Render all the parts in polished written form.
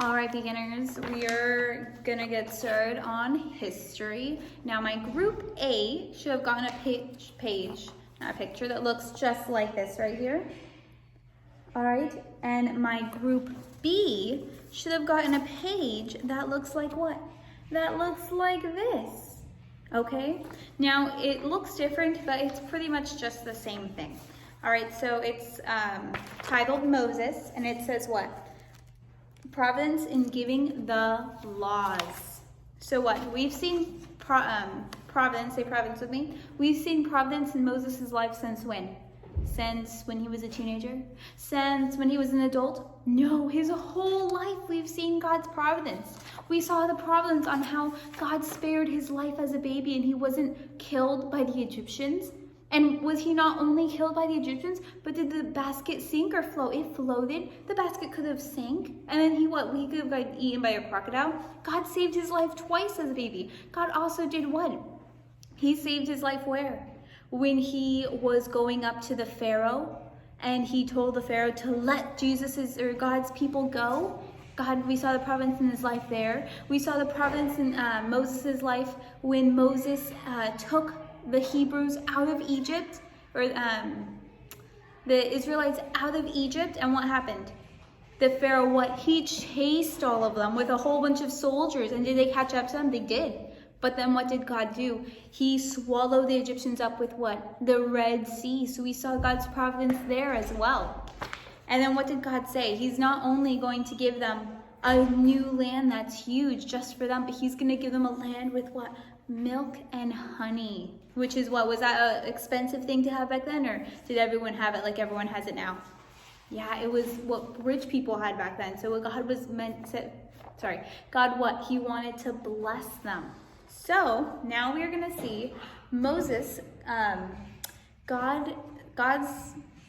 All right, beginners, we are gonna get started on history. Now, my group A should have gotten a not a picture that looks just like this right here. All right, and my group B should have gotten a page that looks like what? That looks like this, okay? Now, it looks different, but it's pretty much just the same thing. All right, so it's titled Moses, and it says what? Providence in giving the laws. So what? We've seen providence, say providence with me. We've seen providence in Moses' life since when? Since when he was a teenager? Since when he was an adult? No, his whole life we've seen God's providence. We saw the providence on how God spared his life as a baby and he wasn't killed by the Egyptians. And was he not only killed by the Egyptians, but did the basket sink or float? It floated. The basket could have sank. And then he could have gotten eaten by a crocodile. God saved his life twice as a baby. God also did what? He saved his life where? When he was going up to the Pharaoh and he told the Pharaoh to let God's people go. We saw the providence in his life there. We saw the providence in Moses' life when Moses took the Hebrews out of Egypt, or the Israelites out of Egypt, and what happened? The Pharaoh, what? He chased all of them with a whole bunch of soldiers, and did they catch up to them? They did. But then what did God do? He swallowed the Egyptians up with what? The Red Sea. So we saw God's providence there as well. And then what did God say? He's not only going to give them a new land that's huge just for them, but he's going to give them a land with what? Milk and honey. Which is what? Was that an expensive thing to have back then? Or did everyone have it like everyone has it now? Yeah, it was what rich people had back then. So what God was God what? He wanted to bless them. So now we are going to see Moses, God's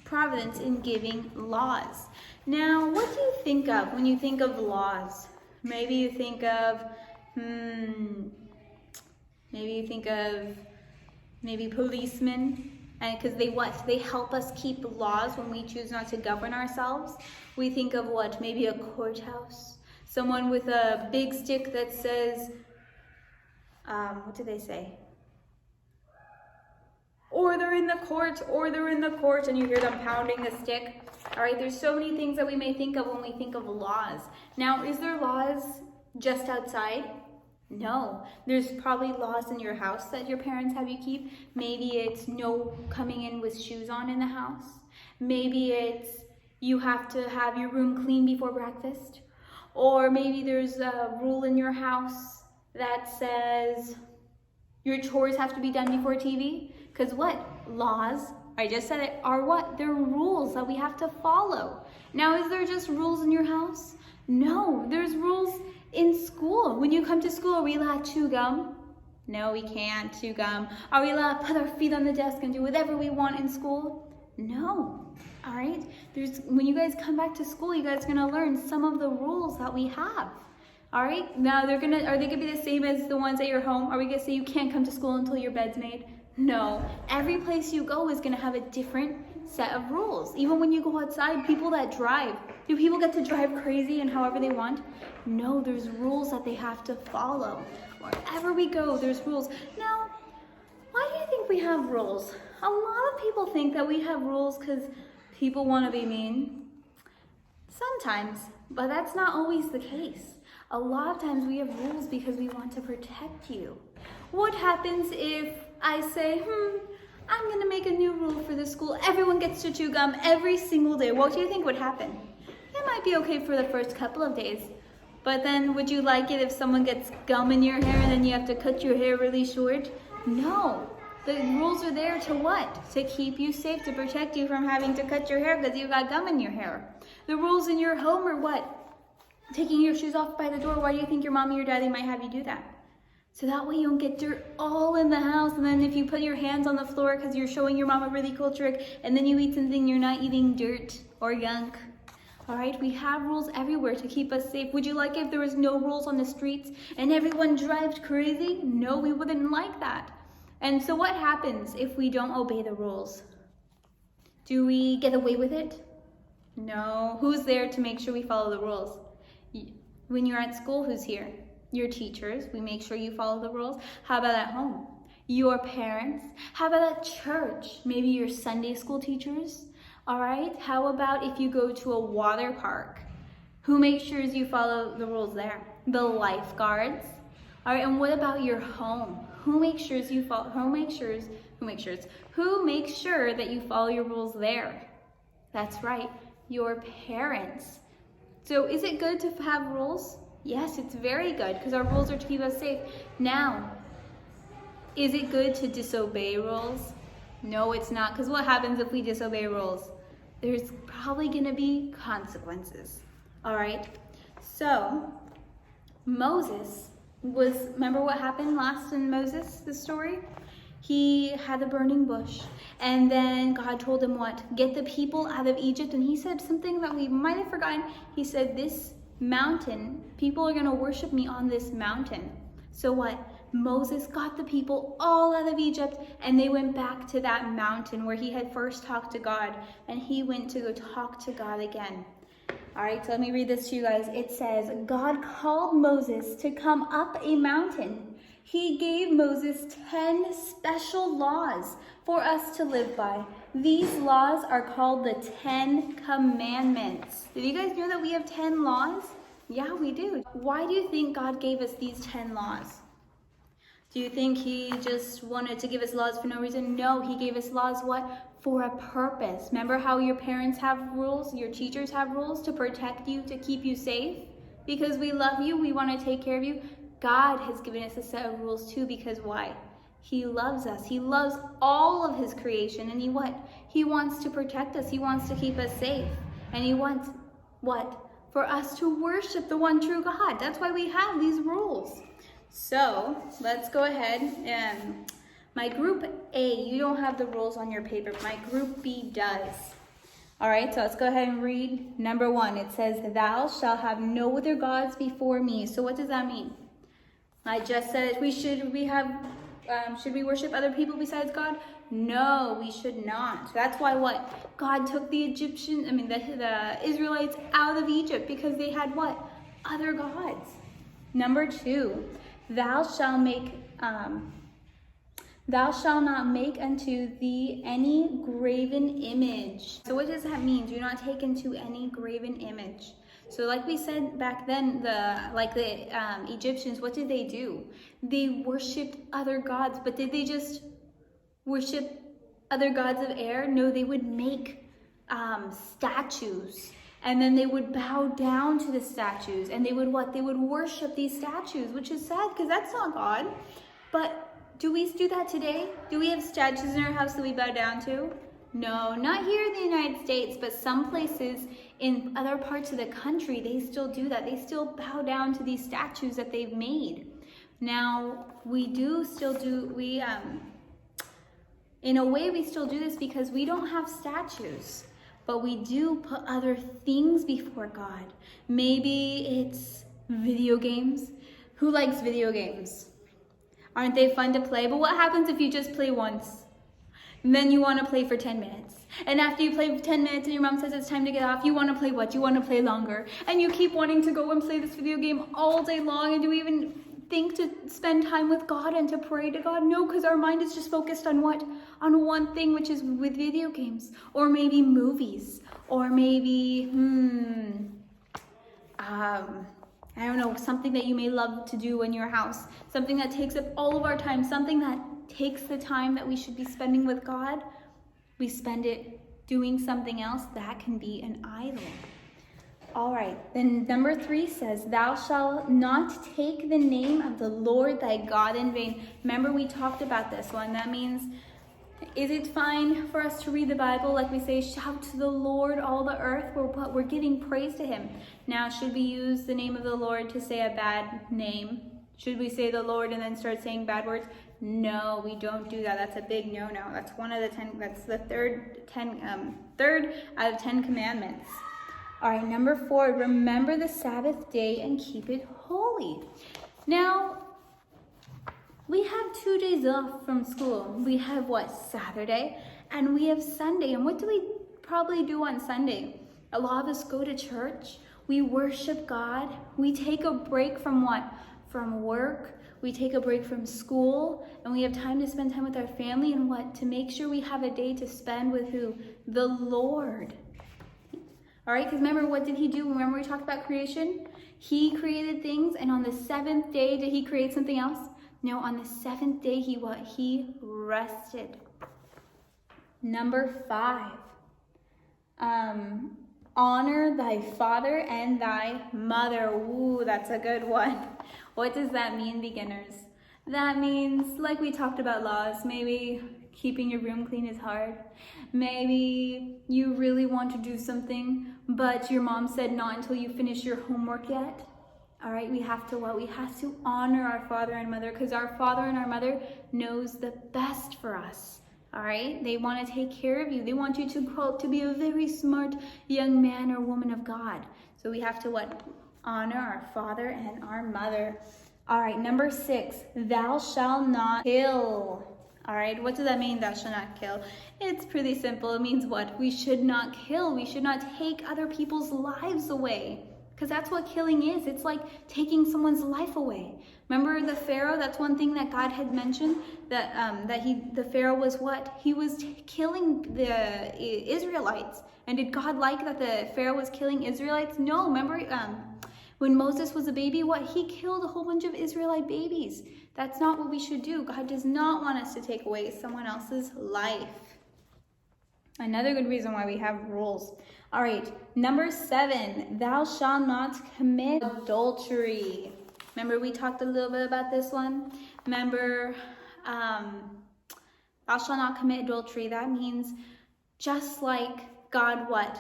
providence in giving laws. Now, what do you think of when you think of laws? Maybe you think of, maybe policemen, and because they help us keep laws when we choose not to govern ourselves. We think of what? Maybe a courthouse. Someone with a big stick that says, what do they say? Order in the court, and you hear them pounding the stick. All right, there's so many things that we may think of when we think of laws. Now, is there laws just outside? No, there's probably laws in your house that your parents have you keep. Maybe it's no coming in with shoes on in the house. Maybe it's you have to have your room clean before breakfast. Or maybe there's a rule in your house that says your chores have to be done before TV. Because what? Laws, I just said it, are what? They're rules that we have to follow. Now, is there just rules in your house? No, there's rules in school. When you come to school, are we allowed to chew gum? No, we can't chew gum. Are we allowed to put our feet on the desk and do whatever we want in school? No. All right? When you guys come back to school, you guys are going to learn some of the rules that we have. All right? Now, are they going to be the same as the ones at your home? Are we going to say you can't come to school until your bed's made? No. Every place you go is going to have a different set of rules. Even when you go outside, people that drive, do people get to drive crazy and however they want? No, there's rules that they have to follow. Wherever we go, there's rules. Now, why do you think we have rules? A lot of people think that we have rules because people want to be mean. Sometimes, but that's not always the case. A lot of times we have rules because we want to protect you. What happens if I say, I'm going to make a new rule for the school. Everyone gets to chew gum every single day. What do you think would happen? It might be okay for the first couple of days. But then would you like it if someone gets gum in your hair and then you have to cut your hair really short? No. The rules are there to what? To keep you safe, to protect you from having to cut your hair because you got gum in your hair. The rules in your home are what? Taking your shoes off by the door. Why do you think your mommy or daddy might have you do that? So that way you don't get dirt all in the house. And then if you put your hands on the floor because you're showing your mom a really cool trick and then you eat something, you're not eating dirt or gunk. All right, we have rules everywhere to keep us safe. Would you like it if there was no rules on the streets and everyone drives crazy? No, we wouldn't like that. And so what happens if we don't obey the rules? Do we get away with it? No. Who's there to make sure we follow the rules? When you're at school, who's here? Your teachers. We make sure you follow the rules. How about at home? Your parents. How about at church? Maybe your Sunday school teachers. All right. How about if you go to a water park? Who makes sure you follow the rules there? The lifeguards. All right. And what about your home? Who makes sure you follow? Who makes sure that you follow your rules there? That's right. Your parents. So is it good to have rules? Yes, it's very good because our rules are to keep us safe. Now, is it good to disobey rules? No, it's not, because what happens if we disobey rules? There's probably going to be consequences. All right. So Moses remember what happened last in Moses, the story? He had the burning bush, and then God told him what? Get the people out of Egypt. And he said something that we might have forgotten. He said, this mountain, people are going to worship me on this mountain. So what? Moses got the people all out of Egypt, and they went back to that mountain where he had first talked to God, and he went to go talk to God again. All right, so let me read this to you guys. It says, God called Moses to come up a mountain. He gave Moses 10 special laws for us to live by. These laws are called the 10 Commandments. Did you guys know that we have 10 laws? Yeah, we do. Why do you think God gave us these 10 laws? Do you think he just wanted to give us laws for no reason? No, he gave us laws, what? For a purpose. Remember how your parents have rules, your teachers have rules to protect you, to keep you safe? Because we love you, we want to take care of you. God has given us a set of rules too, because why? He loves us. He loves all of his creation. And he wants to protect us. He wants to keep us safe. And he wants what? For us to worship the one true God. That's why we have these rules. So let's go ahead and my group A, you don't have the rules on your paper. My group B does. All right, so let's go ahead and read number 1. It says, thou shalt have no other gods before me. So what does that mean? I just said should we worship other people besides God? No, we should not. That's why what? God took the Israelites out of Egypt because they had what? Other gods. Number 2, thou shalt not make unto thee any graven image. So what does that mean? Do not take into any graven image. So like we said back then, the Egyptians, what did they do? They worshipped other gods, but did they just worship other gods of air? No, they would make statues, and then they would bow down to the statues, and they would what? They would worship these statues, which is sad because that's not God. But do we do that today? Do we have statues in our house that we bow down to? No, not here in the United States, but some places in other parts of the country, they still do that. They still bow down to these statues that they've made. Now, in a way, we still do this because we don't have statues, but we do put other things before God. Maybe it's video games. Who likes video games? Aren't they fun to play? But what happens if you just play once? And then you want to play for 10 minutes. And after you play for 10 minutes and your mom says it's time to get off, you want to play what? You want to play longer. And you keep wanting to go and play this video game all day long. And do we even think to spend time with God and to pray to God? No, because our mind is just focused on what? On one thing, which is with video games. Or maybe movies. Or maybe, I don't know, something that you may love to do in your house. Something that takes up all of our time. Something that takes the time that we should be spending with God. We spend it doing something else. That can be an idol. All right, then number 3 says, thou shalt not take the name of the Lord thy God in vain. Remember, we talked about this one. That means, is it fine for us to read the Bible? Like we say, shout to the Lord, all the earth. We're giving praise to him. Now, should we use the name of the Lord to say a bad name? Should we say the Lord and then start saying bad words? No, we don't do that. That's a big no-no. That's one of the 10. That's the third out of 10 commandments. All right, number 4, remember the Sabbath day and keep it holy. Now, we have 2 days off from school. We have what? Saturday, and we have Sunday. And what do we probably do on Sunday? A lot of us go to church, We worship God. We take a break from what? From work. We take a break from school, and we have time to spend time with our family, and what? To make sure we have a day to spend with who? The Lord. All right, because remember, what did he do? Remember we talked about creation? He created things, and on the seventh day, did he create something else? No, on the seventh day, he what? He rested. Number 5. Honor thy father and thy mother. Ooh, that's a good one. What does that mean, beginners? That means, like we talked about laws, maybe keeping your room clean is hard. Maybe you really want to do something, but your mom said not until you finish your homework yet. All right, we have to what? We have to honor our father and mother, because our father and our mother knows the best for us. All right, they want to take care of you. They want you to grow up to be a very smart young man or woman of God. So we have to what? Honor our father and our mother. All right, number 6, thou shalt not kill. All right, what does that mean, thou shalt not kill? It's pretty simple. It means what? We should not kill. We should not take other people's lives away, because that's what killing is. It's like taking someone's life away. Remember the Pharaoh? That's one thing that God had mentioned, that the Pharaoh was what? He was killing the Israelites. And did God like that the Pharaoh was killing Israelites? No. Remember when Moses was a baby, what? He killed a whole bunch of Israelite babies. That's not what we should do. God does not want us to take away someone else's life. Another good reason why we have rules. All right, number 7, thou shalt not commit adultery. Remember we talked a little bit about this one? Remember, thou shalt not commit adultery. That means just like God what?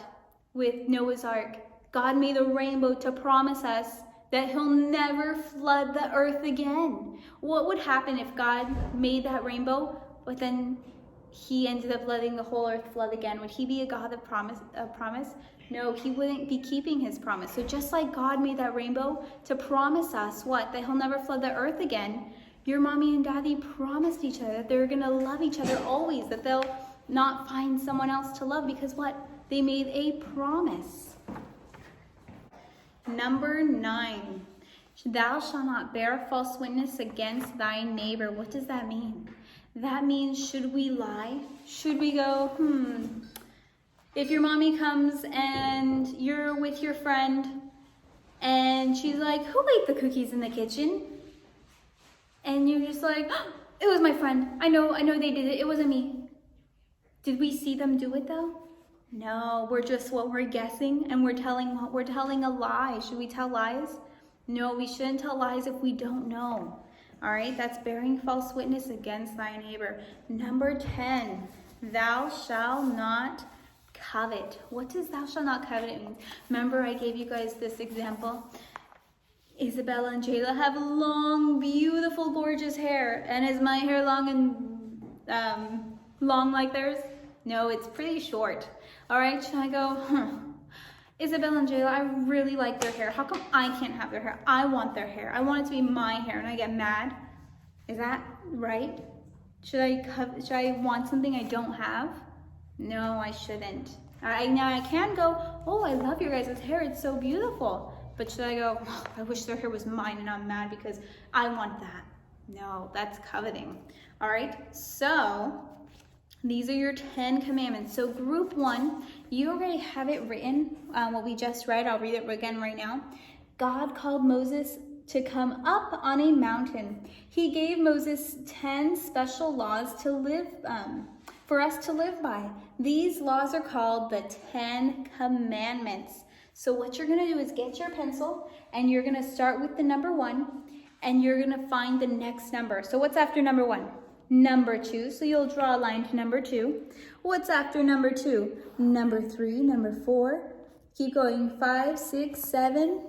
With Noah's Ark. God made a rainbow to promise us that he'll never flood the earth again. What would happen if God made that rainbow, but then he ended up letting the whole earth flood again? Would he be a God of promise? No, he wouldn't be keeping his promise. So just like God made that rainbow to promise us what? That he'll never flood the earth again. Your mommy and daddy promised each other that they're going to love each other always, that they'll not find someone else to love, because what? They made a promise. Number 9, thou shalt not bear false witness against thy neighbor. What does that mean? That means, should we lie? Should we go, if your mommy comes and you're with your friend and she's like, who ate the cookies in the kitchen? And you're just like, oh, it was my friend. I know they did it. It wasn't me. Did we see them do it though? No, we're guessing, and we're telling a lie. Should we tell lies? No, we shouldn't tell lies if we don't know. All right, that's bearing false witness against thy neighbor. Number 10, thou shalt not covet. What does thou shalt not covet mean? Remember I gave you guys this example. Isabella and Jayla have long, beautiful, gorgeous hair. And is my hair long and long like theirs? No, it's pretty short. All right, should I go, Isabella and Jayla, I really like their hair. How come I can't have their hair? I want their hair. I want it to be my hair, and I get mad. Is that right? Should I want something I don't have? No, I shouldn't. Now I can go, oh, I love your guys' hair. It's so beautiful. But should I go, oh, I wish their hair was mine and I'm mad because I want that? No, that's coveting. All right, so these are your 10 commandments. So group 1, you already have it written, what we just read. I'll read it again right now. God called Moses to come up on a mountain. He gave Moses 10 special laws to live, for us to live by. These laws are called the 10 Commandments. So what you're gonna do is get your pencil and you're gonna start with the number 1 and you're gonna find the next number. So what's after number 1? Number 2, so you'll draw a line to number 2. What's after number 2? Number 3, number 4. Keep going, 5, 6, 7,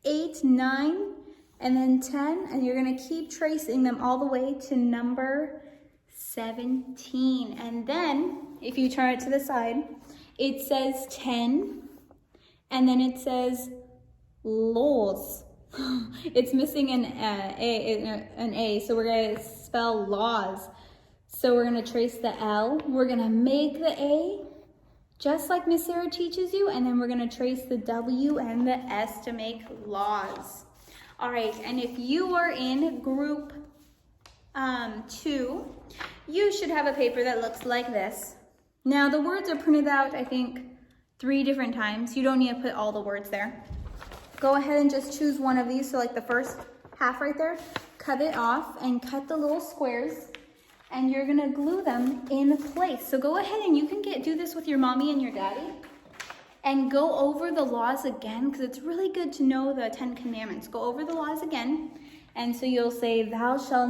8, 9, and then 10. And you're gonna keep tracing them all the way to number 17. And then, if you turn it to the side, it says 10, and then it says laws. It's missing an A, so we're gonna spell laws. So we're gonna trace the L, we're gonna make the A, just like Miss Sarah teaches you, and then we're gonna trace the W and the S to make laws. All right, and if you are in group 2, you should have a paper that looks like this. Now the words are printed out, I think, 3 different times. You don't need to put all the words there. Go ahead and just choose one of these, so like the first half right there, cut it off and cut the little squares, and you're gonna glue them in place. So go ahead and you can do this with your mommy and your daddy and go over the laws again, because it's really good to know the 10 commandments. Go over the laws again, and so you'll say, thou shalt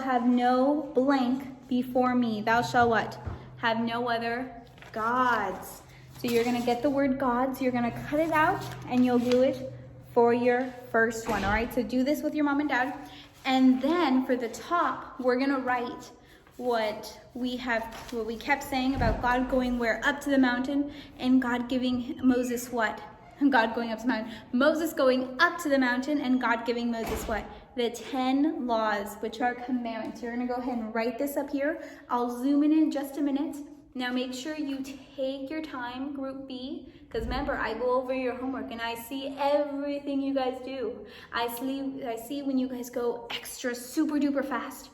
have no blank before me. Thou shalt what? Have no other gods. So you're gonna get the word gods, you're gonna cut it out, and you'll glue it for your first one, all right? So do this with your mom and dad. And then for the top, we're gonna write what we kept saying about God going where? Up to the mountain, and God giving Moses what? God going up to the mountain. Moses going up to the mountain, and God giving Moses what? The 10 laws, which are commandments. You're gonna go ahead and write this up here. I'll zoom in just a minute. Now make sure you take your time, group B, because remember, I go over your homework and I see everything you guys do. I see when you guys go extra super duper fast.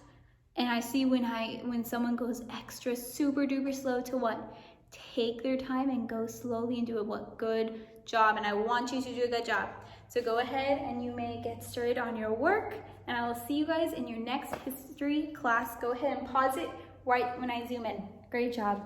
And I see when someone goes extra super duper slow to what? Take their time and go slowly and do a what? Good job. And I want you to do a good job. So go ahead and you may get started on your work, and I will see you guys in your next history class. Go ahead and pause it right when I zoom in. Great job.